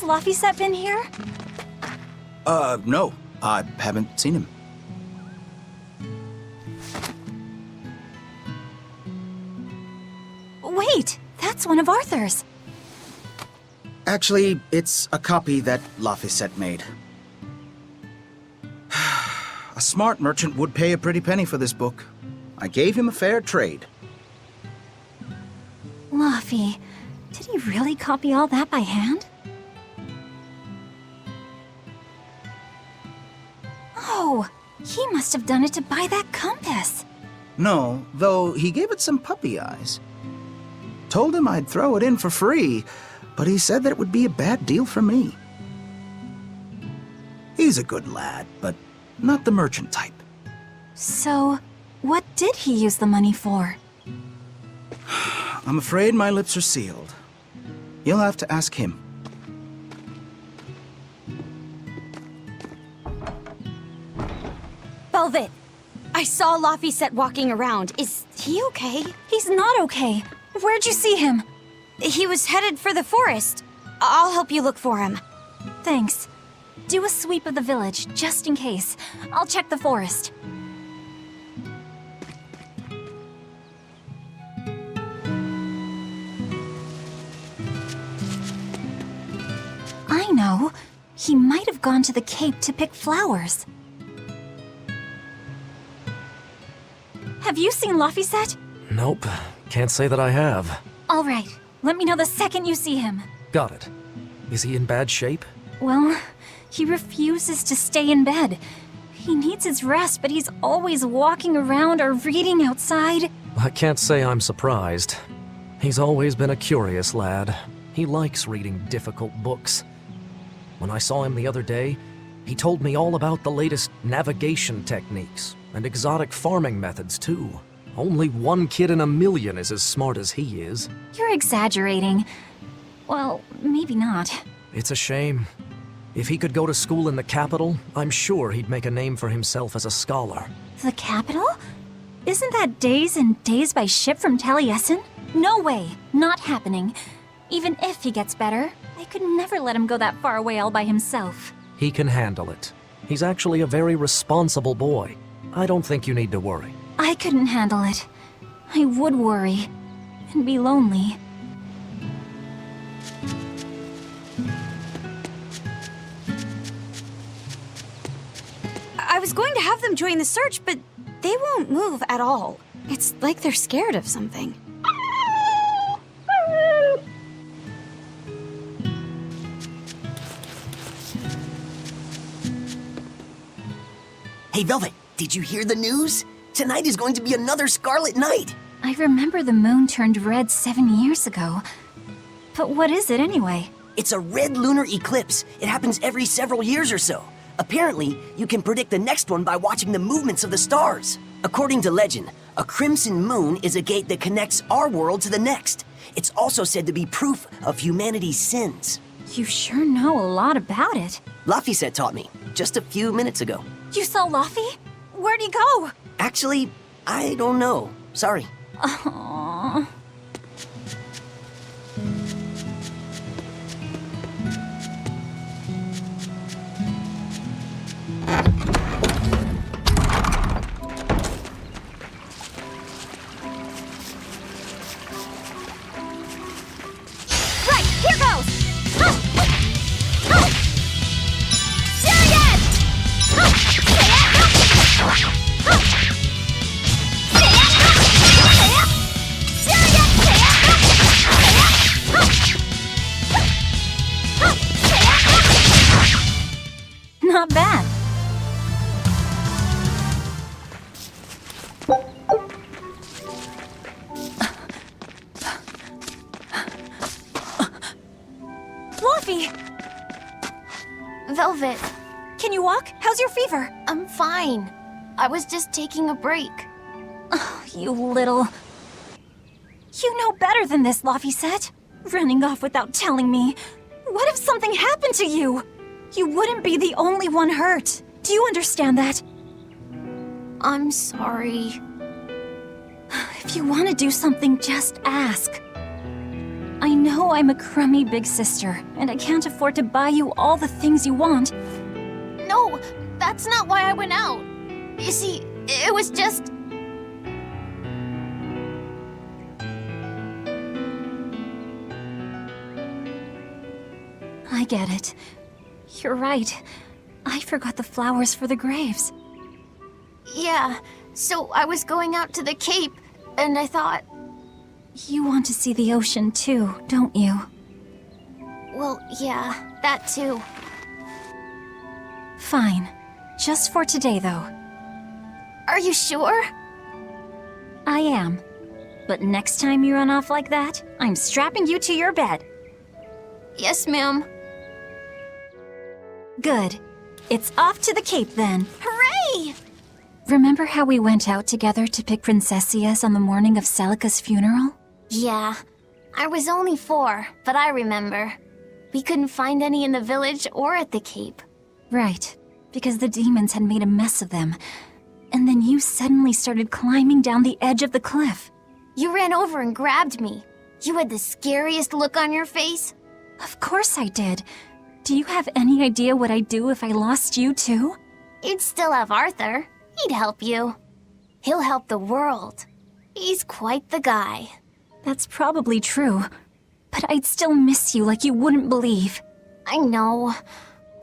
Laphicet been here? No. I haven't seen him. Wait, that's one of Arthur's. Actually, it's a copy that Laphicet made. A smart merchant would pay a pretty penny for this book. I gave him a fair trade. Laphi, did he really copy all that by hand? Oh, he must have done it to buy that compass. No, though he gave it some puppy eyes. Told him I'd throw it in for free, but he said that it would be a bad deal for me. He's a good lad, but not the merchant type. So, what did he use the money for? I'm afraid my lips are sealed. You'll have to ask him. Velvet, I saw Laphicet walking around. Is he okay? He's not okay. Where'd you see him? He was headed for the forest. I'll help you look for him. Thanks. Do a sweep of the village, just in case. I'll check the forest. I know. He might have gone to the Cape to pick flowers. Have you seen Laphicet? Nope. Can't say that I have. All right. Let me know the second you see him. Got it. Is he in bad shape? Well, he refuses to stay in bed. He needs his rest, but he's always walking around or reading outside. I can't say I'm surprised. He's always been a curious lad. He likes reading difficult books. When I saw him the other day, he told me all about the latest navigation techniques and exotic farming methods, too. Only one kid in a million is as smart as he is. You're exaggerating. Well, maybe not. It's a shame. If he could go to school in the capital, I'm sure he'd make a name for himself as a scholar. The capital? Isn't that days and days by ship from Taliesin? No way. Not happening. Even if he gets better, I could never let him go that far away all by himself. He can handle it. He's actually a very responsible boy. I don't think you need to worry. I couldn't handle it. I would worry. And be lonely. I was going to have them join the search, but they won't move at all. It's like they're scared of something. Hey, Velvet, did you hear the news? Tonight is going to be another Scarlet Night. I remember the moon turned red 7 years ago. But what is it anyway? It's a red lunar eclipse. It happens every several years or so. Apparently, you can predict the next one by watching the movements of the stars. According to legend, a crimson moon is a gate that connects our world to the next. It's also said to be proof of humanity's sins. You sure know a lot about it. Laphicet taught me, just a few minutes ago. You saw Laphi? Where'd he go? Actually, I don't know. Sorry. Aww. Right, here goes! Syrian! Not bad. Fluffy! Velvet, Can you walk? How's your fever? I'm fine. I was just taking a break. Oh, you little... You know better than this, Laphicet. Running off without telling me. What if something happened to you? You wouldn't be the only one hurt. Do you understand that? I'm sorry. If you want to do something, just ask. I know I'm a crummy big sister, and I can't afford to buy you all the things you want. No, that's not why I went out. You see, it was just... I get it. You're right. I forgot the flowers for the graves. Yeah, so I was going out to the Cape, and I thought... You want to see the ocean too, don't you? Well, yeah, that too. Fine. Just for today, though. Are you sure? I am. But next time you run off like that, I'm strapping you to your bed. Yes, ma'am. Good. It's off to the Cape then. Hooray! Remember how we went out together to pick princessias on the morning of Celica's funeral? Yeah, I was only 4, but I remember. We couldn't find any in the village or at the Cape. Right, because the demons had made a mess of them. And then you suddenly started climbing down the edge of the cliff. You ran over and grabbed me. You had the scariest look on your face. Of course I did. Do you have any idea what I'd do if I lost you too? You'd still have Arthur. He'd help you. He'll help the world. He's quite the guy. That's probably true. But I'd still miss you like you wouldn't believe. I know.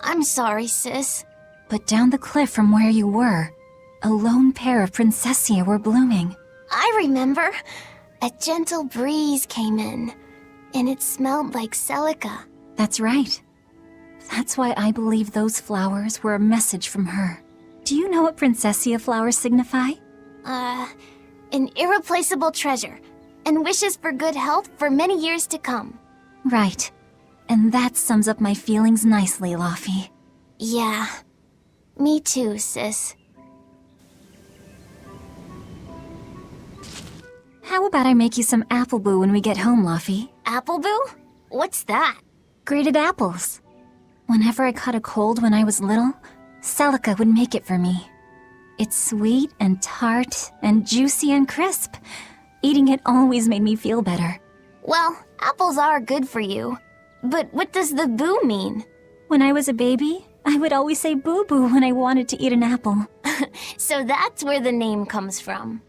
I'm sorry, sis. But down the cliff from where you were, a lone pair of princessia were blooming. I remember. A gentle breeze came in, and it smelled like Celica. That's right. That's why I believe those flowers were a message from her. Do you know what princessia flowers signify? An irreplaceable treasure, and wishes for good health for many years to come. Right. And that sums up my feelings nicely, Laufey. Yeah. Me too, sis. How about I make you some apple boo when we get home, Laufey? Appleboo? What's that? Grated apples. Whenever I caught a cold when I was little, Celica would make it for me. It's sweet and tart and juicy and crisp. Eating it always made me feel better. Well, apples are good for you. But what does the boo mean? When I was a baby, I would always say boo-boo when I wanted to eat an apple. So that's where the name comes from.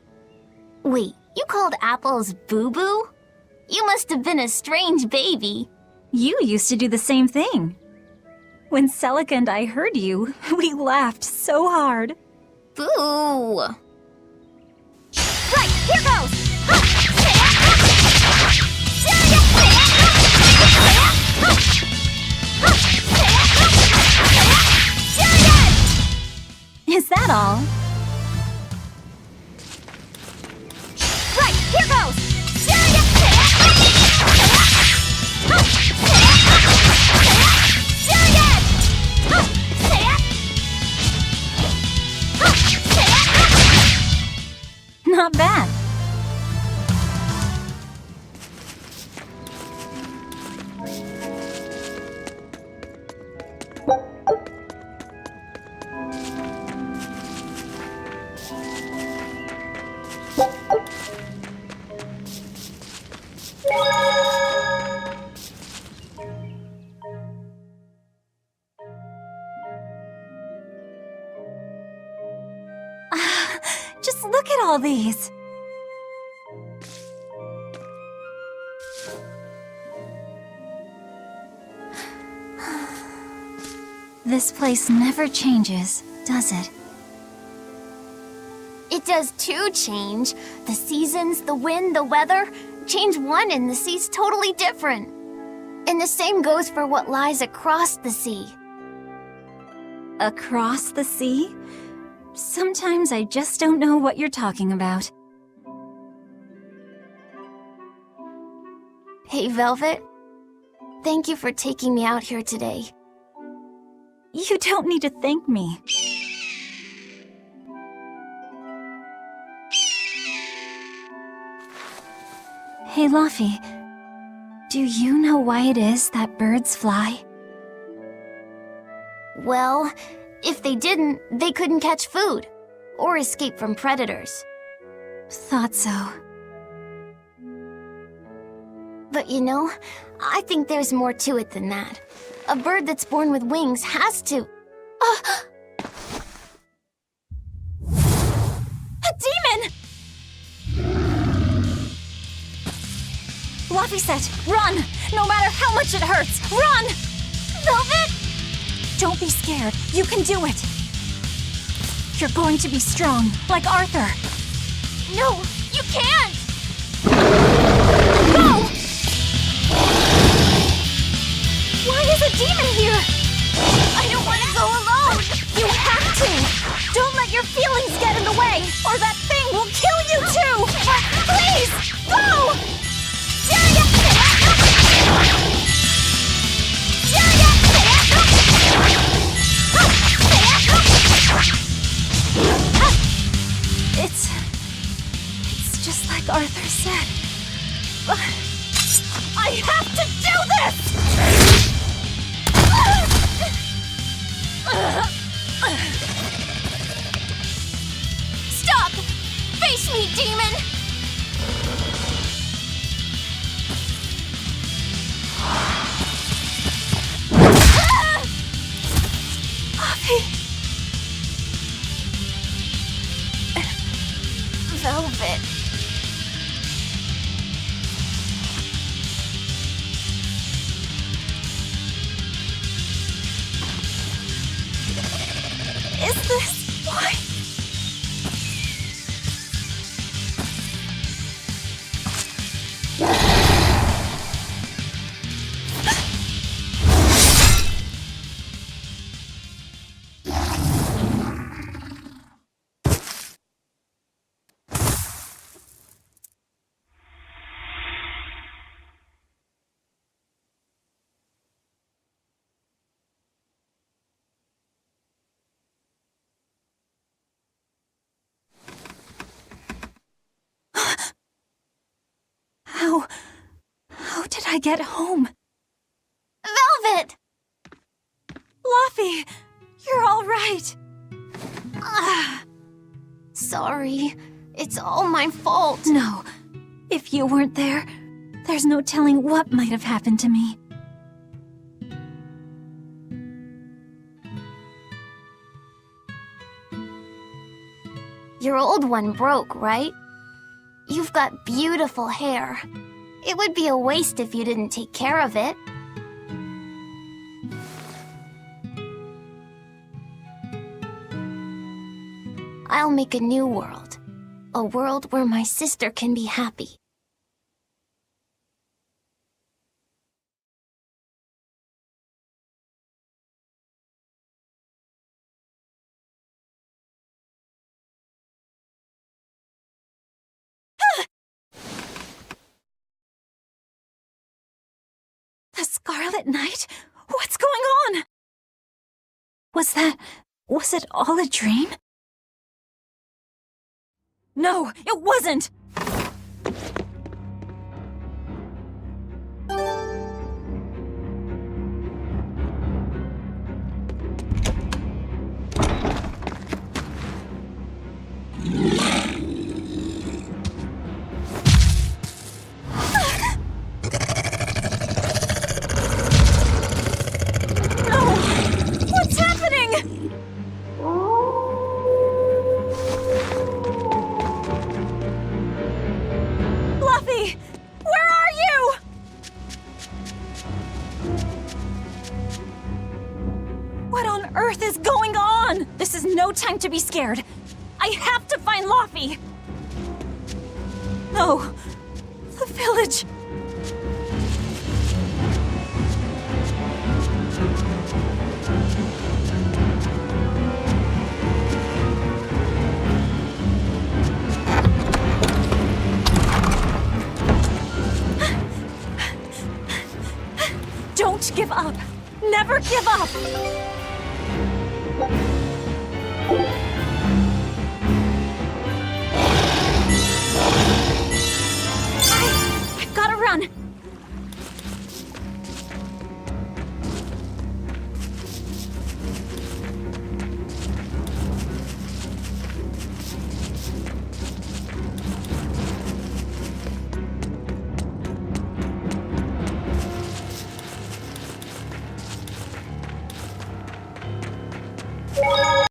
Wait, you called apples boo-boo? You must have been a strange baby. You used to do the same thing. When Celica and I heard you, we laughed so hard. Boo! Right, here goes! Is that all? Right, here goes! Not bad. Just look at all these. This place never changes, does it? It does too change. The seasons, the wind, the weather. Change one and the sea's totally different. And the same goes for what lies across the sea. Across the sea? Sometimes I just don't know what you're talking about. Hey, Velvet. Thank you for taking me out here today. You don't need to thank me. Hey, Laufey. Do you know why it is that birds fly? Well, if they didn't, they couldn't catch food or escape from predators. Thought so. But you know, I think there's more to it than that. A bird that's born with wings has to... A demon! Laphicet, run! No matter how much it hurts, run! Velvet? Don't be scared. You can do it. You're going to be strong, like Arthur. No, you can't! Go! Why is a demon here? I don't want to go alone! You have to! Don't let your feelings get in the way, or that thing will kill you too! Please, go! It's just like Arthur said. I have to do this! Stop! Face me, demon! Velvet. Is this why? How did I get home? Velvet! Luffy, you're all right. Sorry. It's all my fault. No, if you weren't there, there's no telling what might have happened to me. Your old one broke, right? You've got beautiful hair. It would be a waste if you didn't take care of it. I'll make a new world. A world where my sister can be happy. The Scarlet Knight? What's going on? Was it all a dream? No, it wasn't! No time to be scared. I have to find Laffy. No, the village. Don't give up. Never give up.